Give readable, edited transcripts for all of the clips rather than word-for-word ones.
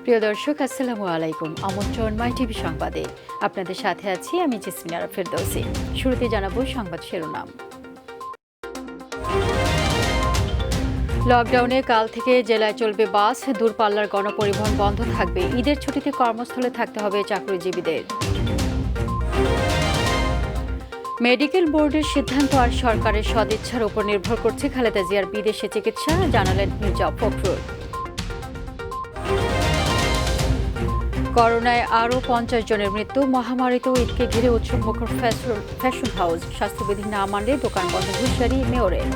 প্রিয় দর্শক, আসসালামু আলাইকুম। আমন্ত্রণ মাই টিভি সংবাদে। আপনাদের সাথে আছি আমি জেসমিন আরা ফেরদৌসী। শুরুতে জানাবো সংবাদ শিরোনাম। লকডাউনে কাল থেকে জেলায় চলবে বাস, দূরপাল্লার গণপরিবহন বন্ধ থাকবে। ঈদের ছুটিতে কর্মস্থলে থাকতে হবে চাকরিজীবীদের। মেডিকেল বোর্ডের সিদ্ধান্ত আর সরকারের সদিচ্ছার উপর নির্ভর করছে খালেদা জিয়ার বিদেশে চিকিৎসা, জানালেন মির্জা ফখরুল। করোনায় আরও 50 জনের মৃত্যু। মহামারীতেও ঈদকে ঘিরে উৎসবমুখর ফ্যাশন হাউস। স্বাস্থ্যবিধি না মানলে দোকান বন্ধ, হুঁশিয়ারি মেয়রের।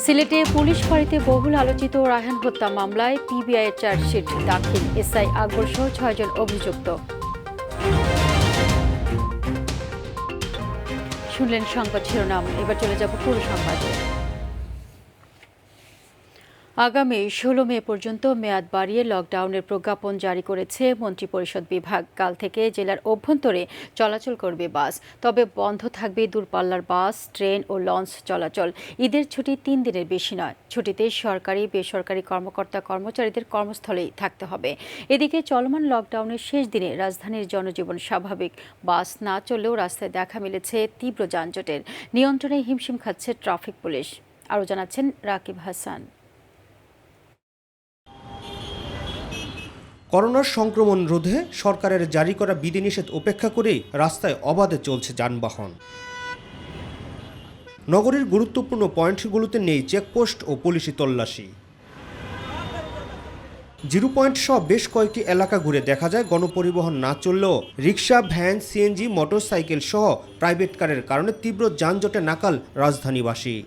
সিলেটে পুলিশ ফাঁড়িতে বহুল আলোচিত রায়হান হত্যা মামলায় পিবিআই এর চার্জশিট দাখিল। এসআই আকবর সহ 6 জন অভিযুক্ত। শুনলেন সংবাদ শিরোনাম, এবার চলে যাব পুরো সংবাদে। আগামী 16 মে পর্যন্ত মেয়াদ বাড়িয়ে লকডাউনের প্রজ্ঞাপন জারি করেছে মন্ত্রিপরিষদ বিভাগ। কাল থেকে জেলার অভ্যন্তরে চলাচল করবে বাস, তবে বন্ধ থাকবে দূরপাল্লার বাস, ট্রেন ও লঞ্চ চলাচল। ঈদের ছুটি 3 দিনের বেশি নয়। ছুটিতে সরকারি বেসরকারি কর্মকর্তা কর্মচারীদের কর্মস্থলেই থাকতে হবে। এদিকে চলমান লকডাউনের শেষ দিনে রাজধানীর জনজীবন স্বাভাবিক। বাস না চললেও রাস্তায় দেখা মিলেছে তীব্র যানজটের। নিয়ন্ত্রণে হিমশিম খাচ্ছে ট্রাফিক পুলিশ। আরও জানাচ্ছেন রাকিব হাসান। করোনার সংক্রমণ রোধে সরকারের জারি করা বিধিনিষেধ উপেক্ষা করেই রাস্তায় অবাধে চলছে যানবাহন। নগরীর গুরুত্বপূর্ণ পয়েন্টগুলোতে নেই চেকপোস্ট ও পুলিশি তল্লাশি। জিরো পয়েন্ট সহ বেশ কয়েকটি এলাকা ঘুরে দেখা যায় গণপরিবহন না চললেও রিক্সা, ভ্যান, সিএনজি, মোটরসাইকেল সহ প্রাইভেট কারের কারণে তীব্র যানজটে নাকাল রাজধানীবাসী।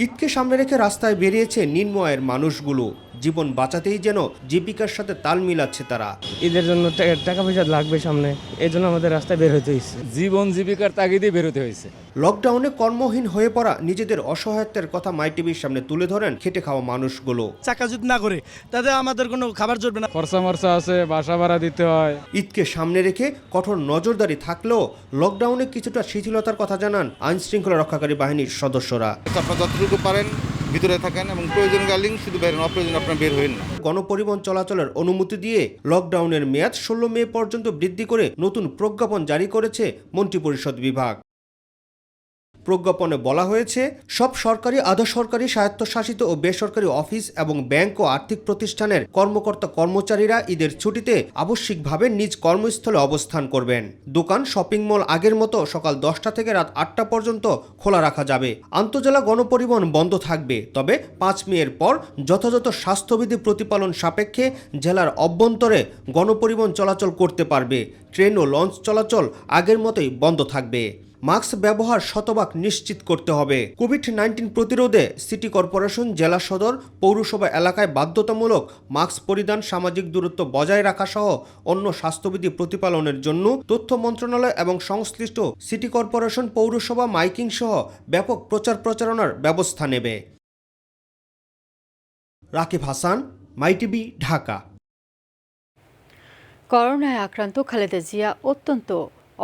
ঈদকে সামনে রেখে রাস্তায় বেরিয়েছে নিম্ন আয়ের মানুষগুলো। জীবন বাঁচাতেই যেন জীবিকার সাথে তাল মিলাচ্ছে তারা। ঈদের জন্য টাকা পয়সা লাগবে সামনে, এই জন্য আমাদের রাস্তায় বের হতে হয়েছে। জীবন জীবিকার তাগিদে বেরোতে হয়েছে। লকডাউনে কর্মহীন হয়ে পড়া নিজেদের অসহায়ত্বের কথা মাই টিভির সামনে তুলে ধরেন খেটে খাওয়া মানুষগুলো। চাকা যদি না করে তাদের আমাদের কোনো খাবার জুটবে না। খরচা মরচা আছে, বাসা ভাড়া দিতে হয়। ঈদকে সামনে রেখে কঠোর নজরদারি থাকলেও লকডাউনে কিছুটা শিথিলতার কথা জানান আইন শৃঙ্খলা রক্ষাকারী বাহিনীর সদস্যরা। আপনারা যতটুকু পারেন ভিতরে থাকেন এবং প্রয়োজন গালিং শুধু বের হন, অপ্রয়োজন আপনারা বের হবেন না। গণপরিবহন চলাচলের অনুমতি দিয়ে লকডাউনের মেয়াদ 16 মে পর্যন্ত বৃদ্ধি করে নতুন প্রজ্ঞাপন জারি করেছে মন্ত্রিপরিষদ বিভাগ। প্রজ্ঞাপনে বলা হয়েছে, সব সরকারি, আধা সরকারি, স্বায়ত্তশাসিত ও বেসরকারি অফিস এবং ব্যাংক ও আর্থিক প্রতিষ্ঠানের কর্মকর্তা কর্মচারীরা ঈদের ছুটিতে আবশ্যিকভাবে নিজ কর্মস্থলে অবস্থান করবেন। দোকান, শপিং মল আগের মতো সকাল 10টা থেকে রাত 8টা পর্যন্ত খোলা রাখা যাবে। আন্তজেলা গণপরিবহন বন্ধ থাকবে, তবে 5 মের পর যথাযথ স্বাস্থ্যবিধি প্রতিপালন সাপেক্ষে জেলার অভ্যন্তরে গণপরিবহন চলাচল করতে পারবে। ট্রেন ও লঞ্চ চলাচল আগের মতোই বন্ধ থাকবে। মাস্ক ব্যবহার শতভাগ নিশ্চিত করতে হবে। কোভিড-19 প্রতিরোধে সিটি কর্পোরেশন, জেলা সদর, পৌরসভা এলাকায় বাধ্যতামূলক মাস্ক পরিধান, সামাজিক দূরত্ব বজায় রাখা সহ অন্য স্বাস্থ্যবিধি প্রতিপালনের জন্য তথ্য মন্ত্রণালয় এবং সংশ্লিষ্ট সিটি কর্পোরেশন, পৌরসভা মাইকিং সহ ব্যাপক প্রচার প্রচারণার ব্যবস্থা নেবে। রাকিব হাসান, মাই টিভি, ঢাকা। করোনায় আক্রান্ত খালেদা জিয়া অত্যন্ত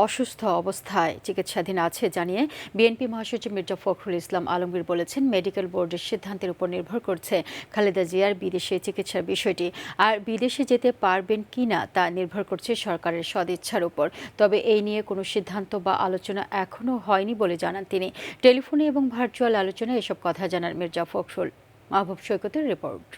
অসুস্থ অবস্থায় চিকিৎসাধীন আছে জানিয়ে বিএনপি মহাসচিব মির্জা ফখরুল ইসলাম আলমগীর বলেছেন, মেডিকেল বোর্ডের সিদ্ধান্তের উপর নির্ভর করছে খালেদা জিয়ার বিদেশে চিকিৎসার বিষয়টি। আর বিদেশে যেতে পারবেন কিনা তা নির্ভর করছে সরকারের সদিচ্ছার উপর। তবে এই নিয়ে কোনো সিদ্ধান্ত বা আলোচনা এখনও হয়নি বলে জানান তিনি। টেলিফোনে এবং ভার্চুয়াল আলোচনায় এসব কথা জানান মির্জা ফখরুল। মাহবুব সৈকতের রিপোর্ট।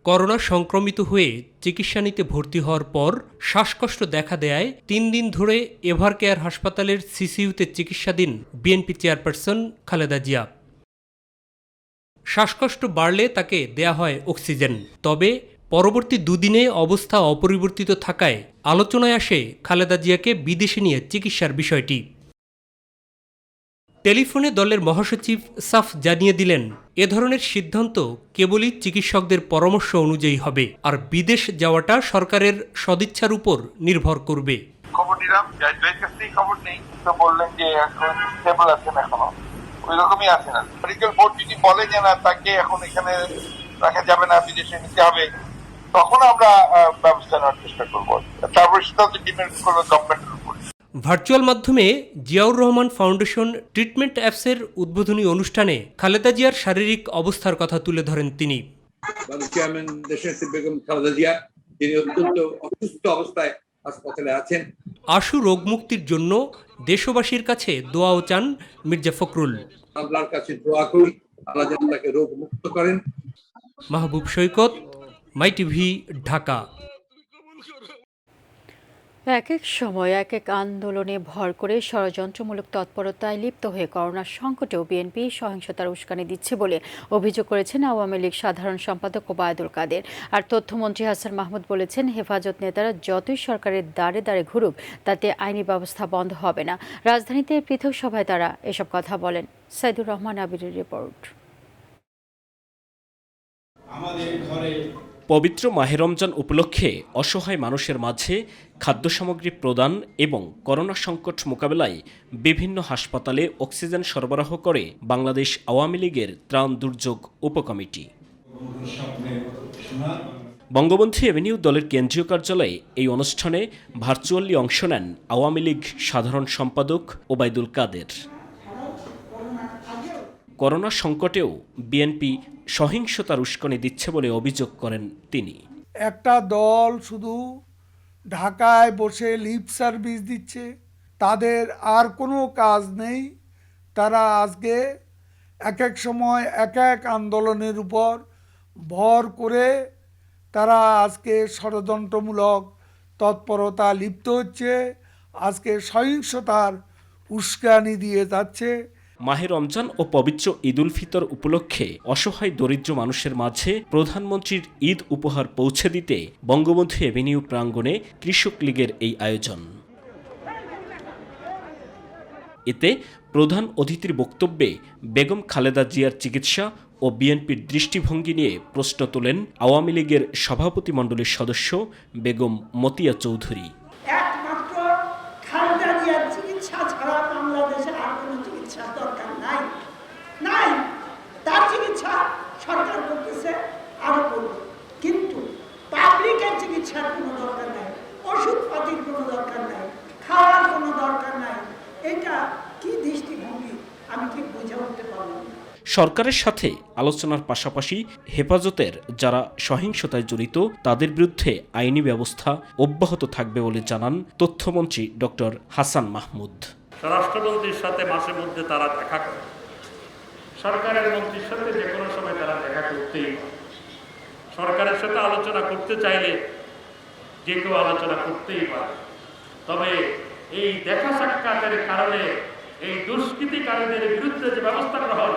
করোনা সংক্রমিত হয়ে চিকিৎসা নিতে ভর্তি হওয়ার পর শ্বাসকষ্ট দেখা দেয় 3 দিন ধরে এভারকেয়ার হাসপাতালের সিসিইউতে চিকিৎসাধীন বিএনপি চেয়ারপারসন খালেদা জিয়া। শ্বাসকষ্ট বাড়লে তাকে দেয়া হয় অক্সিজেন। তবে পরবর্তী 2 দিনে অবস্থা অপরিবর্তিত থাকায় আলোচনায় আসে খালেদা জিয়াকে বিদেশে নিয়ে চিকিৎসার বিষয়টি। টেলিফোনে দলের মহাসচিব সাফ জানিয়ে দিলেন, এ ধরনের সিদ্ধান্ত কেবলই চিকিৎসকদের পরামর্শ অনুযায়ী হবে, আর বিদেশ যাওয়াটা সরকারের সদিচ্ছার উপর নির্ভর করবে। খবর নিলাম, খবর নেই তো বললেন যে এখন স্টেবল আছেন, এখনো ওই রকমই আছেন। মেডিকেল বোর্ড যদি বলে যে না, তাকে এখন এখানে রাখা যাবে না, বিদেশে নিতে হবে, তখন আমরা ব্যবস্থা নেওয়ার চেষ্টা করবো। তারপর সেটা ডিপেন্ড করবে গভর্নমেন্টের উপর। ভার্চুয়াল মাধ্যমে জিয়াউর রহমান ফাউন্ডেশন ট্রিটমেন্ট অ্যাপসের উদ্বোধনী অনুষ্ঠানে খালেদা জিয়ার শারীরিক অবস্থার কথা তুলে ধরেন তিনি। চেয়ারম্যান দেশনেত্রী বেগম খালেদা জিয়া, যিনি অত্যন্ত অসুস্থ অবস্থায় হাসপাতালে আছেন। আশু রোগ মুক্তির জন্য দেশবাসীর কাছে দোয়াও চান মির্জা ফখরুল। আল্লাহর কাছে দোয়া করি আল্লাহ যেন তাকে রোগ মুক্ত করেন। মাহবুব সৈকত, মাই টিভি, ঢাকা। এক এক সময় এক এক আন্দোলনে ভর করে ষড়যন্ত্রমূলক তৎপরতায় লিপ্ত হয়ে করোনা সংকটেও বিএনপি সহিংসতার উস্কানি দিচ্ছে বলে অভিযোগ করেছেন আওয়ামী লীগ সাধারণ সম্পাদক ওবায়দুল কাদের। আর তথ্যমন্ত্রী হাসান মাহমুদ বলেছেন, হেফাজত নেতারা যতই সরকারের দ্বারে দ্বারে ঘুরুক তাতে আইনি ব্যবস্থা বন্ধ হবে না। রাজধানীতে পৃথক সভায় তারা এসব কথা বলেন। সাইদুর রহমান আবিরের রিপোর্ট। পবিত্র মাহে রমজান উপলক্ষে অসহায় মানুষের মাঝে খাদ্য সামগ্রী প্রদান এবং করোনা সংকট মোকাবেলায় বিভিন্ন হাসপাতালে অক্সিজেন সরবরাহ করে বাংলাদেশ আওয়ামী লীগের ত্রাণ দুর্যোগ উপকমিটি। বঙ্গবন্ধু এভিনিউ দলের কেন্দ্রীয় কার্যালয়ে এই অনুষ্ঠানে ভার্চুয়ালি অংশ নেন আওয়ামী লীগ সাধারণ সম্পাদক ওবায়দুল কাদের। করোনা সংকটেও বিএনপি সহিংসতার উস্কানি দিচ্ছে বলে অভিযোগ করেন তিনি। একটা দল শুধু ঢাকায় বসে লিপ সার্ভিস দিচ্ছে, তাদের আর কোনো কাজ নেই। তারা আজকে এক এক সময় এক এক আন্দোলনের উপর ভর করে তারা আজকে ষড়যন্ত্রমূলক তৎপরতা লিপ্ত হচ্ছে, আজকে সহিংসতার উস্কানি দিয়ে যাচ্ছে। মাহে রমজান ও পবিত্র ঈদ উল ফিতর উপলক্ষে অসহায় দরিদ্র মানুষের মাঝে প্রধানমন্ত্রীর ঈদ উপহার পৌঁছে দিতে বঙ্গবন্ধু এভিনিউ প্রাঙ্গণে কৃষক লীগের এই আয়োজন। এতে প্রধান অতিথির বক্তব্যে বেগম খালেদা জিয়ার চিকিৎসা ও বিএনপির দৃষ্টিভঙ্গি নিয়ে প্রশ্ন তোলেন আওয়ামী লীগের সভাপতিমণ্ডলীর সদস্য বেগম মতিয়া চৌধুরী। একমাত্র খালেদা জিয়ার চিকিৎসা ছাড়া বাংলাদেশে আর কোনো চিকিৎসার দরকার নাই। তার চিকিৎসা সরকার করতেছে, আরো করবে, কিন্তু পাবলিকের চিকিৎসার কোনো দরকার নাই, ওষুধপাতির কোনো দরকার নাই, খাওয়ার কোনো দরকার নাই। এটা কি দৃষ্টিভঙ্গি আমি ঠিক বুঝে উঠতে পারলাম না। সরকারের সাথে আলোচনার পাশাপাশি হেফাজতের যারা সহিংসতায় জড়িত তাদের বিরুদ্ধে আইনি ব্যবস্থা অব্যাহত থাকবে বলে জানান তথ্যমন্ত্রী ডক্টর হাসান মাহমুদ। স্বরাষ্ট্রমন্ত্রীর সাথে মাসে মধ্যে তারা দেখা করে, সরকারের মন্ত্রীর সাথে যে কোনো সময় তারা দেখা করতেই পারে। সরকারের সাথে আলোচনা করতে চাইলে যে কেউ আলোচনা করতেই পারে, তবে এই দেখা সাক্ষাতের কারণে এই দুষ্কৃতিকারীদের বিরুদ্ধে যে ব্যবস্থা গ্রহণ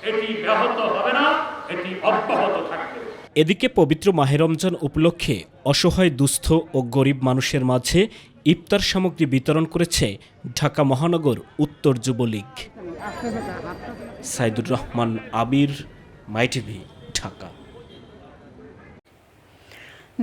এটি ব্যাহত হবে না, এটি অব্যাহত থাকবে। এদিকে পবিত্র মাহে রমজান উপলক্ষে অসহায় দুস্থ ও গরিব মানুষের মাঝে ইফতার সামগ্রী বিতরণ করেছে ঢাকা মহানগর উত্তর যুবলীগ। সাইদুর রহমান আবির, মাই টিভি, ঢাকা।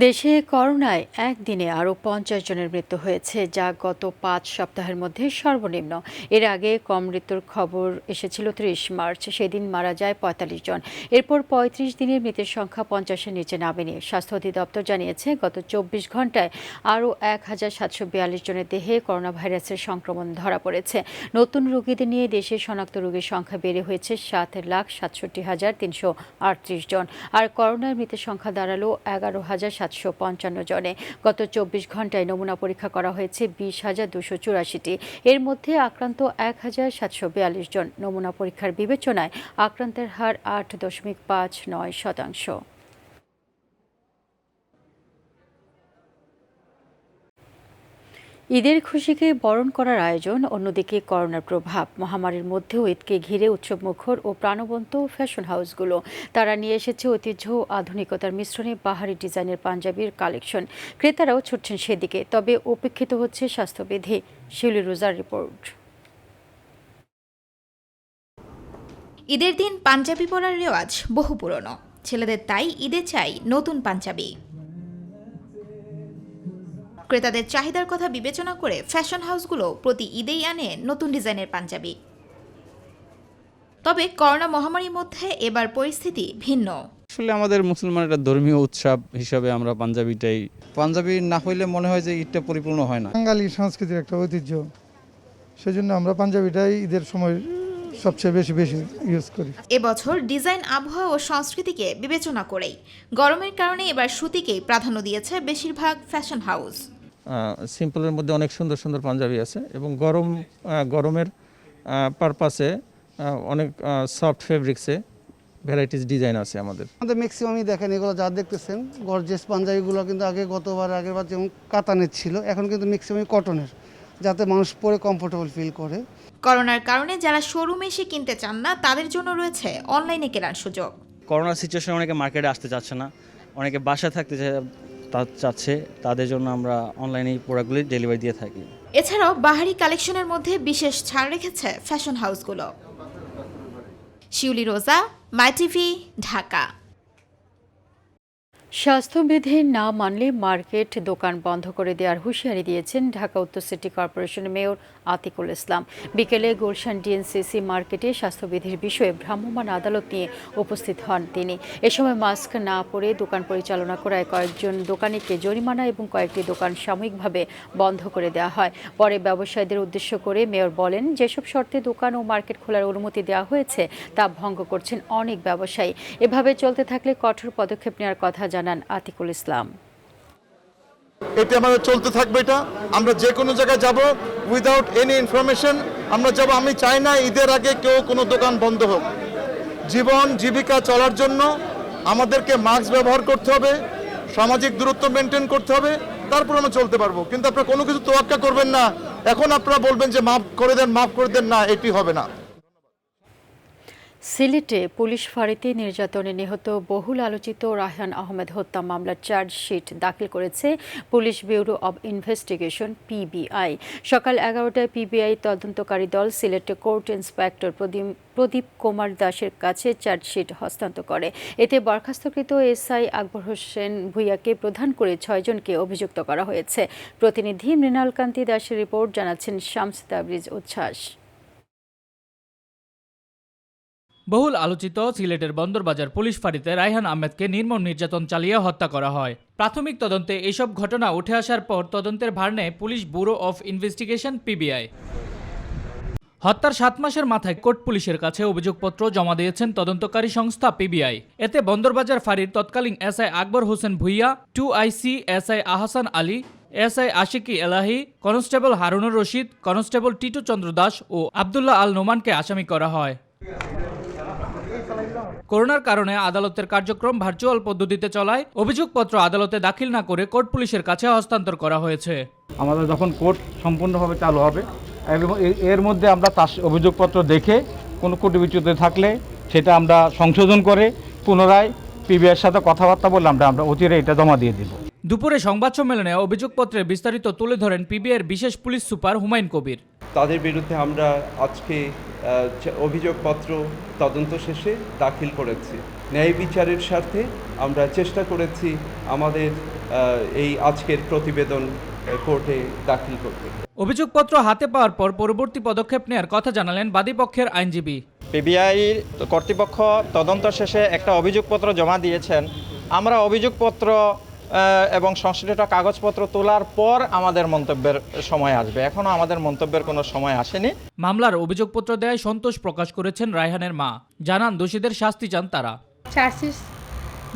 দেশে করোনায় একদিনে আরও 50 জনের মৃত্যু হয়েছে, যা গত 5 সপ্তাহের মধ্যে সর্বনিম্ন। এর আগে কম মৃত্যুর খবর এসেছিল 30 মার্চ, সেদিন মারা যায় 45 জন। এরপর 35 দিনের মৃতের সংখ্যা 50-এর নিচে নামেনি। স্বাস্থ্য অধিদপ্তর জানিয়েছে, গত 24 ঘন্টায় আরও 1742 জনের দেহে করোনা ভাইরাসের সংক্রমণ ধরা পড়েছে। নতুন রোগীদের নিয়ে দেশে শনাক্ত রোগীর সংখ্যা বেড়ে হয়েছে 7,67,338 জন, আর করোনার মৃতের সংখ্যা দাঁড়ালো 11,755 জনে। গত 24 ঘন্টায় নমুনা পরীক্ষা করা হয়েছে 20,284টি। এর মধ্যে আক্রান্ত 1,742 জন। নমুনা পরীক্ষার বিবেচনায় আক্রান্তের হার 8.59%। ঈদের খুশিকে বরণ করার আয়োজন, অন্যদিকে করোনার প্রভাব। মহামারীর মধ্যেও ঈদকে ঘিরে উৎসবমুখর ও প্রাণবন্ত ফ্যাশন হাউসগুলো। তারা নিয়ে এসেছে ঐতিহ্য ও আধুনিকতার মিশ্রণে বাহারি ডিজাইনের পাঞ্জাবির কালেকশন। ক্রেতারাও ছুটছেন সেদিকে, তবে উপেক্ষিত হচ্ছে স্বাস্থ্যবিধি। শিউলি রোজার রিপোর্ট। ঈদের দিন পাঞ্জাবি পরার রেওয়াজ বহু পুরনো। ছেলেদের তাই ঈদে চাই নতুন পাঞ্জাবি। ক্রেতাদের চাহিদার কথা বিবেচনা করে ফ্যাশন হাউসগুলো প্রতি ঈদেই আনে নতুন ডিজাইনের পাঞ্জাবি। তবে করোনা মহামারীর মধ্যে এবার পরিস্থিতি ভিন্ন। আসলে আমাদের মুসলমানের ধর্মীয় উৎসব হিসাবে আমরা পাঞ্জাবি না হইলে মনে হয় যে ঈদটা পরিপূর্ণ হয় না। বাঙালি সংস্কৃতির একটা ঐতিহ্য, সেজন্য আমরা পাঞ্জাবিটাই ঈদের সময় সবচেয়ে বেশি ইউজ করি। এবছর ডিজাইন, আবহাওয়া ও সংস্কৃতিকে বিবেচনা করেই গরমের কারণে এবার সুতিকেই প্রাধান্য দিয়েছে বেশিরভাগ ফ্যাশন হাউস। সিম্পলের মধ্যে অনেক সুন্দর সুন্দর পাঞ্জাবি আছে এবং গরমের পারপাসে অনেক সফট ফেব্রিক্সে ভ্যারাইটিস ডিজাইন আছে আমাদের ম্যাক্সিমামই দেখেন এগুলো যা দেখতেছেন গর্জিয়াস পাঞ্জাবিগুলো কিন্তু আগেরবার যেমন কাতানের ছিল, এখন কিন্তু ম্যাক্সিমাম কটনের, যাতে মানুষ পরে কমফোর্টেবল ফিল করে। করোনার কারণে যারা শোরুমে এসে কিনতে চান না তাদের জন্য রয়েছে অনলাইনে কেনার সুযোগ। করোনা সিচুয়েশনে অনেকে মার্কেটে আসতে চাচ্ছে না, অনেকে বাসায় থাকতে চাচ্ছে, তাদের জন্য আমরা অনলাইনে প্রোডাক্টগুলি ডেলিভারি দিয়ে থাকি। এছাড়াও বাহারি কালেকশনের মধ্যে বিশেষ ছাড় রেখেছে ফ্যাশন হাউসগুলো। শিউলি রোজা, মাই টিভি, ঢাকা। স্বাস্থ্যবিধি না মানলে মার্কেট দোকান বন্ধ করে দেওয়ার হুঁশিয়ারি দিয়েছেন ঢাকা উত্তর সিটি কর্পোরেশনের মেয়র আতিকুল ইসলাম। বিকেলে গুলশান ডিএনসিসি মার্কেটে স্বাস্থ্যবিধির বিষয়ে ভ্রাম্যমাণ আদালত নিয়ে উপস্থিত হন তিনি। এ সময় মাস্ক না পরে দোকান পরিচালনা করায় কয়েকজন দোকানিকে জরিমানা এবং কয়েকটি দোকান সাময়িকভাবে বন্ধ করে দেওয়া হয়। পরে ব্যবসায়ীদের উদ্দেশ্য করে মেয়র বলেন, যেসব শর্তে দোকান ও মার্কেট খোলার অনুমতি দেওয়া হয়েছে তা ভঙ্গ করছেন অনেক ব্যবসায়ী। এভাবে চলতে থাকলে কঠোর পদক্ষেপ নেওয়ার কথা জানান আতিকুল ইসলাম। এটা আমাদের চলতে থাকবে, এটা আমরা যে কোনো জায়গায় যাব উইদাউট এনি ইনফরমেশন আমরা যাব। আমি চাই না ঈদের আগে কেউ কোনো দোকান বন্ধ হোক। জীবন জীবিকা চলার জন্য আমাদেরকে মাস্ক ব্যবহার করতে হবে, সামাজিক দূরত্ব মেনটেন করতে হবে, তারপর আমরা চলতে পারবো। কিন্তু আপনারা কোনো কিছু তোয়াক্কা করবেন না, এখন আপনারা বলবেন যে মাফ করে দেন, না, এটি হবে না। সিলেটে পুলিশ ফাঁড়িতে নির্যাতনে নিহত বহুল আলোচিত রায়হান আহমেদ হত্যা মামলার চার্জশিট দাখিল করেছে police bureau of investigation PBI. সকাল 11টায় পিবিআই তদন্তকারী দল সিলেট কোর্ট ইন্সপেক্টর প্রদীপ কুমার দাসের কাছে চার্জশিট হস্তান্তর করে। এতে বরখাস্তকৃত এসআই আকবর হোসেন ভুইয়াকে প্রধান করে 6 জনকে অভিযুক্ত করা হয়েছে। প্রতিনিধি মৃণাল কান্তি দাসের রিপোর্ট, জানাচ্ছেন শামস তাবরিজ উচ্ছ্বাস। বহুল আলোচিত সিলেটের বন্দরবাজার পুলিশ ফাঁড়িতে রায়হান আহমেদকে নির্মম নির্যাতন চালিয়ে হত্যা করা হয়। প্রাথমিক তদন্তে এসব ঘটনা উঠে আসার পর তদন্তের ভার নেয় police bureau of investigation PBI. হত্যার 7 মাসের মাথায় কোর্ট পুলিশের কাছে অভিযোগপত্র জমা দিয়েছেন তদন্তকারী সংস্থা পিবিআই। এতে বন্দরবাজার ফাঁড়ির তৎকালীন SI Akbar Hossain Bhuiyan, 2IC SI Ahsan Ali, SI Ashiki Elahi, constable Harunur Rashid, constable Titu Chandra Das ও আবদুল্লাহ আল নোমানকে আসামি করা হয়। করোনার কারণে আদালতের কার্যক্রম ভার্চুয়াল পদ্ধতিতে চলায় অভিযোগপত্র আদালতে দাখিল না করে কোর্ট পুলিশের কাছে হস্তান্তর করা হয়েছে। আমাদের যখন কোর্ট সম্পূর্ণভাবে চালু হবে এবং এর মধ্যে আমরা তার অভিযোগপত্র দেখে কোনো ত্রুটি থাকলে সেটা আমরা সংশোধন করে পুনরায় পিবিআইয়ের সাথে কথাবার্তা বলে আমরা অচিরে এটা জমা দিয়ে দেব। দুপুরে সংবাদ সম্মেলনে অভিযোগপত্রের বিস্তারিত তুলে ধরেন পিবিআইয়ের বিশেষ পুলিশ সুপার হুমায়ুন কবির। তাদের বিরুদ্ধে আমরা আজকে অভিযোগপত্র তদন্ত শেষে দাখিল করেছি। ন্যায় বিচারের স্বার্থে আমরা চেষ্টা করেছি আমাদের এই আজকের প্রতিবেদন কোর্টে দাখিল করতে। অভিযোগপত্র হাতে পাওয়ার পর পরবর্তী পদক্ষেপ নেওয়ার কথা জানালেন বাদীপক্ষের আইনজীবী। পিবিআই কর্তৃপক্ষ তদন্ত শেষে একটা অভিযোগপত্র জমা দিয়েছেন। আমরা অভিযোগপত্র এবং সংশ্লিষ্ট কাগজপত্র তোলার পর আমাদের মন্তব্যের সময় আসবে। এখনো আমাদের মন্তব্যের কোনো সময় আসেনি। মামলার অভিযোগপত্র দেয় সন্তোষ প্রকাশ করেছেন রায়হানের মা। জানান দোষীদের শাস্তি চান তারা। চার্জশিট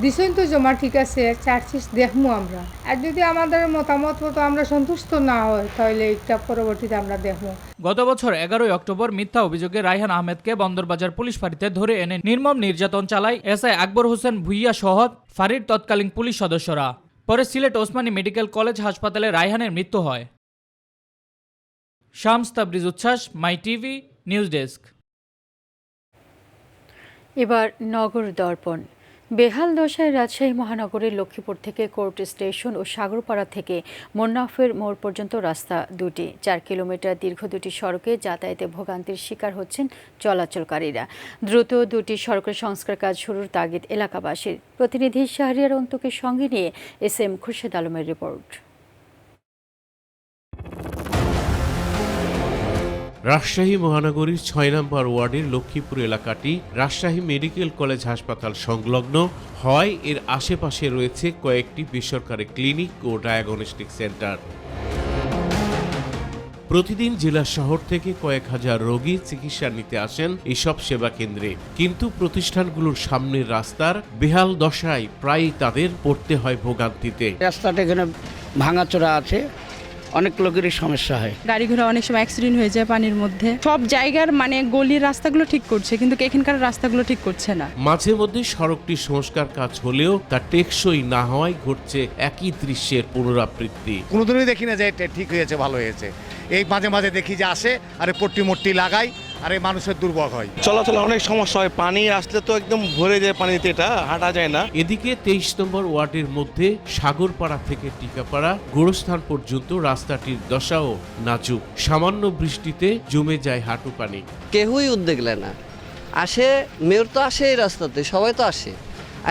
দিছেন তো জমা, ঠিক আছে, চার্জশিট দেখবো আমরা। আর যদি আমাদের মতামত মতো আমরা সন্তুষ্ট না হয় তাহলে এটা পরবর্তীতে আমরা দেখবো। গত বছর 11 অক্টোবর মিথ্যা অভিযোগে রায়হান আহমেদকে বন্দরবাজার পুলিশ ফাঁড়িতে ধরে এনে নির্মম নির্যাতন চালায় এসআই আকবর হোসেন ভুইয়া সহ ফাঁড়ির তৎকালীন পুলিশ সদস্যরা। পরে সিলেট ওসমানী মেডিকেল কলেজ হাসপাতালে রায়হানের মৃত্যু হয়। শামস তাবরিজ উচ্ছ্বাস, মাই টিভি, নিউজ ডেস্ক। এবার নগর দর্পণ। বেহাল দশায় রাজশাহী মহানগরের লক্ষ্মীপুর থেকে কোর্ট স্টেশন ও সাগরপাড়া থেকে মোন্নাফের মোড় পর্যন্ত রাস্তা দুটি। 4 কিলোমিটার দীর্ঘ দুটি সড়কে যাতায়াতে ভোগান্তির শিকার হচ্ছেন চলাচলকারীরা। দ্রুত দুটি সড়কের সংস্কার কাজ শুরুর তাগিদ এলাকাবাসীর। প্রতিনিধি শাহরিয়ার অন্তকে সঙ্গে নিয়ে SM খুরশেদ আলমের রিপোর্ট। রাজশাহী মহানগরীর 6 নম্বর ওয়ার্ডের লক্ষ্মীপুর এলাকাটি রাজশাহী মেডিকেল কলেজ হাসপাতাল সংলগ্ন হয়। এর আশেপাশে রয়েছে কয়েকটি বেসরকারি ক্লিনিক ও ডায়াগনস্টিক সেন্টার। প্রতিদিন জেলা শহর থেকে কয়েক হাজার রোগী চিকিৎসা নিতে আসেন এসব সেবা কেন্দ্রে, কিন্তু প্রতিষ্ঠানগুলোর সামনের রাস্তার বেহাল দশায় প্রায়ই তাদের পড়তে হয় ভোগান্তিতে। রাস্তাটা এখানে ভাঙাচোরা আছে, অনেক লোকেরই সমস্যা হয়। গাড়ি ঘোড়া অনেক সময় অ্যাক্সিডেন্ট হয়ে যায় পানির মধ্যে। সব জায়গার গলির রাস্তাগুলো ঠিক করছে, কিন্তু এখানকার রাস্তাগুলো ঠিক করছে না। মাঝে মধ্যে সড়কটি সংস্কার কাজ হলেও তা টেকসই না হওয়ায় ঘটছে একই দৃশ্যের পুনরাবৃত্তি। কোনোদিনই দেখি না যে এটা ঠিক হয়েছে, ভালো হয়েছে। এই মাঝে মাঝে দেখি যে আসে আরে পট্টি মট্টি লাগাই, আর এই মানুষের দুর্ভোগ হয়। চলাচলে অনেক সমস্যা হয়, পানি আসলে তো একদম ভরে যায় পানিতে, এটা হাঁটা যায় না। এদিকে 23 নম্বর ওয়ার্ডের মধ্যে সাগরপাড়া থেকে টিকাপাড়া গোরস্থান পর্যন্ত রাস্তাটির দশাও নাজুক। সামান্য বৃষ্টিতে জমে যায় হাঁটু পানি। কেউই উদ্যোগ নেয় না। আসে মেয়র তো আসে এই রাস্তাতে, সবাই তো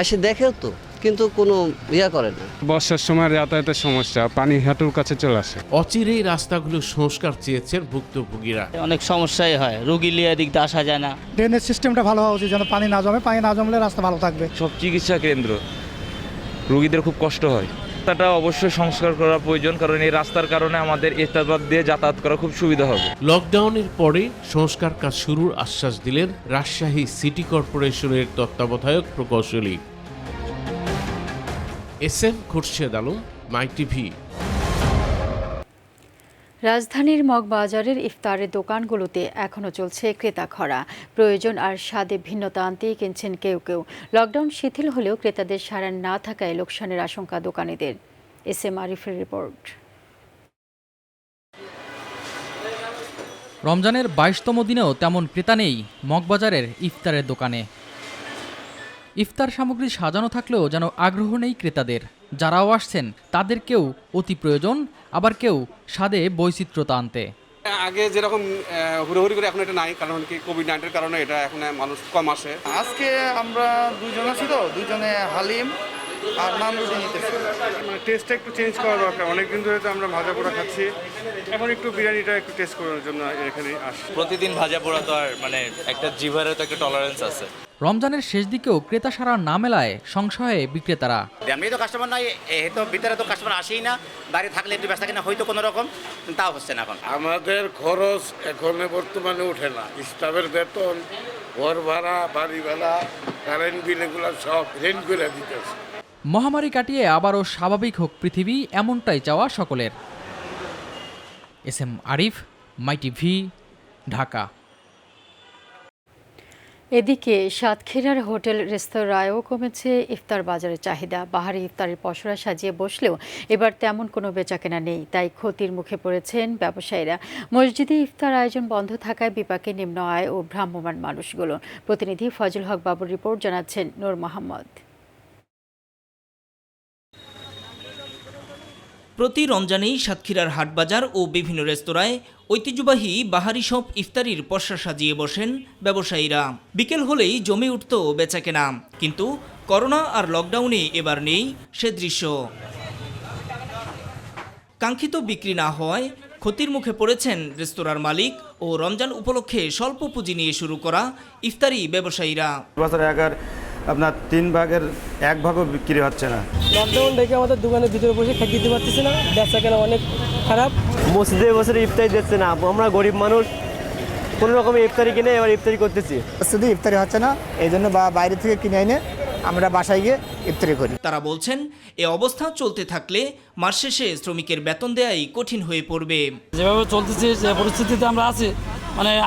আসে দেখেও তো, কিন্তু কোনো করে না। বর্ষার সময় যাতায়াতের সমস্যা, পানি হাঁটুর কাছে চলে আসে। অচিরেই রাস্তাগুলো সংস্কার চেয়েছেন ভুক্তভোগীরা। অনেক সমস্যাই হয়, রোগী লিয়ে এদিক দিয়ে আসা যায় না। ড্রেনেজ সিস্টেমটা ভালো হওয়া উচিত, যেন পানি না জমে। পানি না জমলে রাস্তা ভালো থাকবে। সব চিকিৎসা কেন্দ্র রোগীদের খুব কষ্ট হয়। রাস্তাটা অবশ্যই সংস্কার করা প্রয়োজন, কারণ এই রাস্তার কারণে আমাদের এস্তাবাদ দিয়ে যাতায়াত করা খুব সুবিধা হবে। লকডাউনের পরে সংস্কার কাজ শুরুর আশ্বাস দিলেন রাজশাহী সিটি কর্পোরেশনের তত্ত্বাবধায়ক প্রকৌশলী SM খুরশেদ আলম, মাই টিভি। রাজধানীর মগবাজারের ইফতারের দোকানগুলোতে এখনও চলছে ক্রেতা খরা। প্রয়োজন আর স্বাদে ভিন্নতা আনতেই কিনছেন কেউ কেউ। লকডাউন শিথিল হলেও ক্রেতাদের সাড়া না থাকায় লোকসানের আশঙ্কা দোকানিদের। SM আরিফের রিপোর্ট। রমজানের 22তম দিনেও তেমন ক্রেতা নেই মগবাজারের ইফতারের দোকানে। ইফতার সামগ্রী সাজানো থাকলেও যেন আগ্রহ নেই ক্রেতাদের। যারাও আসছেন তাদের কেউ অতি প্রয়োজন, আবার কেউ স্বাদে বৈচিত্র্যতা আনতে। আগে যেরকম হুড়োহুড়ি করে এখন এটা নাই, কারণ কি কোভিড-19 কারণে এটা এখন মানুষ কম আসে। আজকে আমরা দুইজন আছি তো, দুইজনে হালিম আর নান রুটি নিতেছি। টেস্টটা একটু চেঞ্জ করা দরকার। অনেকদিন ধরে তো আমরা ভাজা পোড়া খাচ্ছি, এখন একটু বিরিয়ানিটা একটু টেস্ট করার জন্য এখানে আসি। প্রতিদিন ভাজা পোড়া তো আর একটা জিভারের তো একটা টলারেন্স আছে। রমজানের শেষ দিকেও ক্রেতা সারা না মেলায় সংশয়ে বিক্রেতারা। আমি তো কাস্টমার নাই, তো ভিতরে তো কাস্টমার আসেই না। বাইরে থাকলে একটু ব্যস্ত কিনা হয়তো কোনো রকম, তাও হচ্ছে না। এখন আমাদের খরচ এখন বর্তমানে ওঠে না। স্টাফের বেতন, ঘর ভাড়া, বাড়ি ভাড়া, কারেন্ট বিল, এগুলো সব রেন্ট করে দিতেছে। মহামারী কাটিয়ে আবারও স্বাভাবিক হোক পৃথিবী, এমনটাই চাওয়া সকলের। SM আরিফ, মাই টিভি, ঢাকা। এদিকে সাতক্ষীরার হোটেল রেস্তোরাঁয়ও কমেছে ইফতার বাজারের চাহিদা। বাহারি ইফতারের পসরা সাজিয়ে বসলেও এবার তেমন কোনো বেচাকেনা নেই, তাই ক্ষতির মুখে পড়েছেন ব্যবসায়ীরা। মসজিদে ইফতার আয়োজন বন্ধ থাকায় বিপাকে নিম্ন আয় ও ভ্রাম্যমাণ মানুষগুলো। প্রতিনিধি ফজল হক বাবুর রিপোর্ট, জানাচ্ছেন নূর মোহাম্মদ। প্রতি রমজানেই সাতক্ষীরার হাটবাজার ও বিভিন্ন রেস্তোরাঁয় ঐতিহ্যবাহী বাহারি সব ইফতারির পসরা সাজিয়ে বসেন ব্যবসায়ীরা। বিকেল হলেই জমে উঠত বেচাকেনা, কিন্তু করোনা আর লকডাউনে এবার নেই সে দৃশ্য। কাঙ্ক্ষিত বিক্রি না হওয়ায় ক্ষতির মুখে পড়েছেন রেস্তোরাঁর মালিক ও রমজান উপলক্ষে স্বল্প পুঁজি নিয়ে শুরু করা ইফতারি ব্যবসায়ীরা। আপনার 3 ভাগের 1 ভাগও বিক্রি হচ্ছে না। লকডাউন দেখে আমাদের দোকানের ভিতরে বসে খেতে দিতে পারতেছি না, ব্যবসা কেনা অনেক খারাপ। মসজিদে বসে ইফতারি দিচ্ছে না, আমরা গরিব মানুষ কোনো রকমের ইফতারি কিনে এবার ইফতারি করতেছি। শুধু ইফতারি হচ্ছে না, এই জন্য বাইরে থেকে কিনে এনে আমরা বাসায় গিয়ে ইফতারি করি। তারা বলছেন এ অবস্থা চলতে থাকলে মাস শেষে শ্রমিকের বেতন দেয়াই কঠিন হয়ে পড়বে। যেভাবে চলতেছে, যে পরিস্থিতিতে আমরা আছি,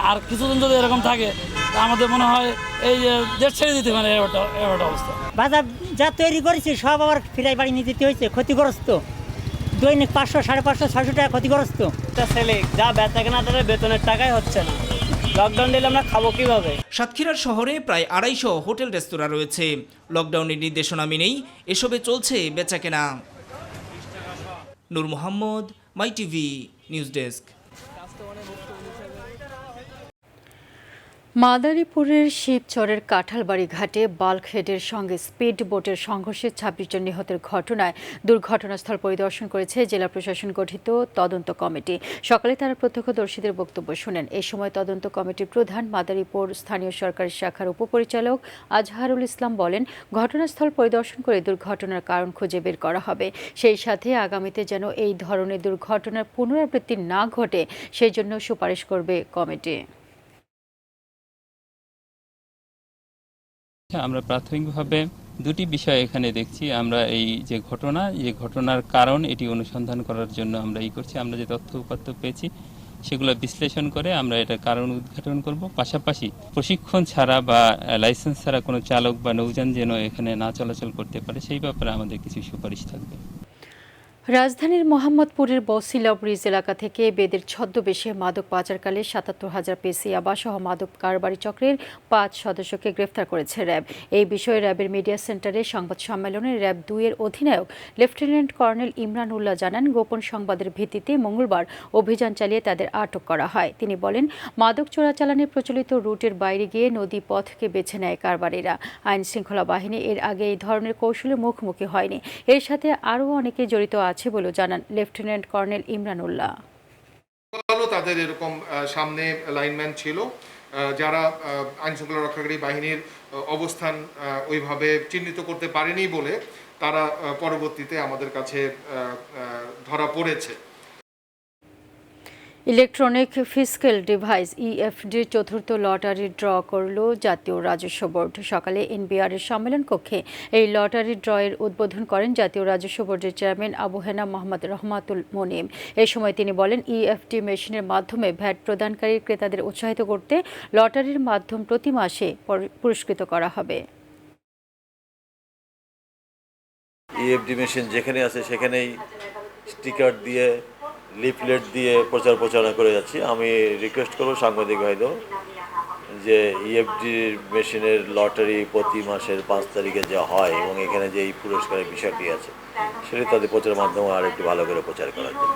আর কিছুদিন যদি এরকম থাকে আমাদের মনে হয় এই দেশ ছেড়ে দিতে মানে অবস্থা। বাজার যা তৈরি করেছি সব আবার ফিরাই বাড়ি নিয়ে যেতে হয়েছে, ক্ষতিগ্রস্ত। দৈনিক 500, 550, 600 টাকা ক্ষতিগ্রস্ত। ছেলে যা বেচা কেনা তাদের বেতনের টাকাই হচ্ছে না। লকডাউন দিলে আমরা খাবো কিভাবে? সাতক্ষীরার শহরে প্রায় 250 হোটেল রেস্তোরাঁ রয়েছে। লকডাউনের নির্দেশনা মেনেই এসবে চলছে বেচাকেনা। নূর মোহাম্মদ, মাই টিভি, নিউজ ডেস্ক। মাদারীপুরের শিবচরের কাঁঠালবাড়ি ঘাটে বাল্কহেডের সঙ্গে স্পিড বোটের সংঘর্ষে ২৬ জন নিহতের ঘটনায় দুর্ঘটনাস্থল পরিদর্শন করেছে জেলা প্রশাসন গঠিত তদন্ত কমিটি। সকালে তারা প্রত্যক্ষদর্শীদের বক্তব্য শুনেন। এ সময় তদন্ত কমিটির প্রধান মাদারীপুর স্থানীয় সরকারি শাখার উপপরিচালক আজহারুল ইসলাম বলেন, ঘটনাস্থল পরিদর্শন করে দুর্ঘটনার কারণ খুঁজে বের করা হবে। সেই সাথে আগামীতে যেন এই ধরনের দুর্ঘটনার পুনরাবৃত্তি না ঘটে সেই জন্য সুপারিশ করবে কমিটি। আমরা প্রাথমিকভাবে দুটি বিষয় এখানে দেখছি। আমরা এই যে ঘটনার কারণ এটি অনুসন্ধান করার জন্য আমরা করছি। আমরা যে তথ্য উপাত্ত পেয়েছি সেগুলো বিশ্লেষণ করে আমরা এটার কারণ উদ্ঘাটন করব। পাশাপাশি প্রশিক্ষণ ছাড়া বা লাইসেন্স ছাড়া কোনো চালক বা নৌযান যেন এখানে না চলাচল করতে পারে সেই ব্যাপারে আমাদের কিছু সুপারিশ থাকবে। রাজধানীর মোহাম্মদপুরের বসিলা ব্রিজ এলাকা থেকে বেদের ছদ্মবেশে মাদক পাচারকালে ৭৭,০০০ পিস ইয়াবা সহ মাদক কারবারি চক্রের ৫ সদস্যকে গ্রেফতার করেছে র্যাব। এই বিষয়ে র্যাবের মিডিয়া সেন্টারে সংবাদ সম্মেলনে র্যাব ২-এর অধিনায়ক লেফটেন্যান্ট কর্নেল ইমরান উল্লাহ জানান, গোপন সংবাদের ভিত্তিতে মঙ্গলবার অভিযান চালিয়ে তাদের আটক করা হয়। তিনি বলেন, মাদক চোরাচালানের প্রচলিত রুটের বাইরে গিয়ে নদী পথকে বেছে নেয় কারবারিরা। আইন শৃঙ্খলা বাহিনী এর আগে এই ধরনের কৌশলের মুখোমুখি হয়নি। এর সাথে আরও অনেকে জড়িত আছে বলে জানান লেফটেন্যান্ট কর্নেল ইমরান উল্লাহ। তাদের এরকম সামনে লাইনম্যান ছিল যারা আইন শৃঙ্খলা রক্ষাকারী বাহিনীর অবস্থান ওইভাবে চিহ্নিত করতে পারেনি বলে তারা পরবর্তীতে আমাদের কাছে ধরা পড়েছে। ইলেকট্রনিক ফিস্ক্যাল ডিভাইস ইএফডির চতুর্থ লটারি ড্র করল জাতীয় রাজস্ব বোর্ড। সকালে এনবিআরের সম্মেলন কক্ষে এই লটারি ড্রয়ের উদ্বোধন করেন জাতীয় রাজস্ব বোর্ডের চেয়ারম্যান আবু হেনা মোহাম্মদ রহমাতুল মনিম। এ সময় তিনি বলেন, ইএফডি মেশিনের মাধ্যমে ভ্যাট প্রদানকারী ক্রেতাদের উৎসাহিত করতে লটারির মাধ্যম প্রতি মাসে পুরস্কৃত করা হবে। ইএফডি মেশিন যেখানে আছে সেখানেই স্টিকার দিয়ে লিফলেট দিয়ে প্রচারণা করে যাচ্ছি। আমি রিকোয়েস্ট করব সাংবাদিক ভাইদের যে ইএফডি মেশিনের লটারি প্রতি মাসের ৫ তারিখে যা হয় এবং এখানে যে এই পুরস্কারের বিষয়টি আছে সেটি তাদের প্রচারের মাধ্যমে আর একটু ভালো করে প্রচার করার জন্য।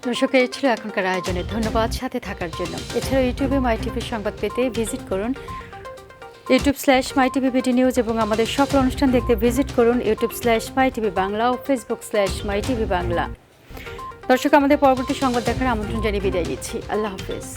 দর্শক, এই ছিল এখনকার আয়োজনে। ধন্যবাদ সাথে থাকার জন্য। এছাড়াও ইউটিউবে মাইটিভির সংবাদ পেতে ভিজিট করুন youtube/mytvbd নিউজ এবং আমাদের সকল অনুষ্ঠান দেখতে ভিজিট করুন youtube/mytv বাংলা ও facebook/mytv বাংলা। দর্শক, আমাদের পরবর্তী সংবাদ দেখার আমন্ত্রণ জানিয়ে বিদায় দিচ্ছি। আল্লাহ হাফেজ।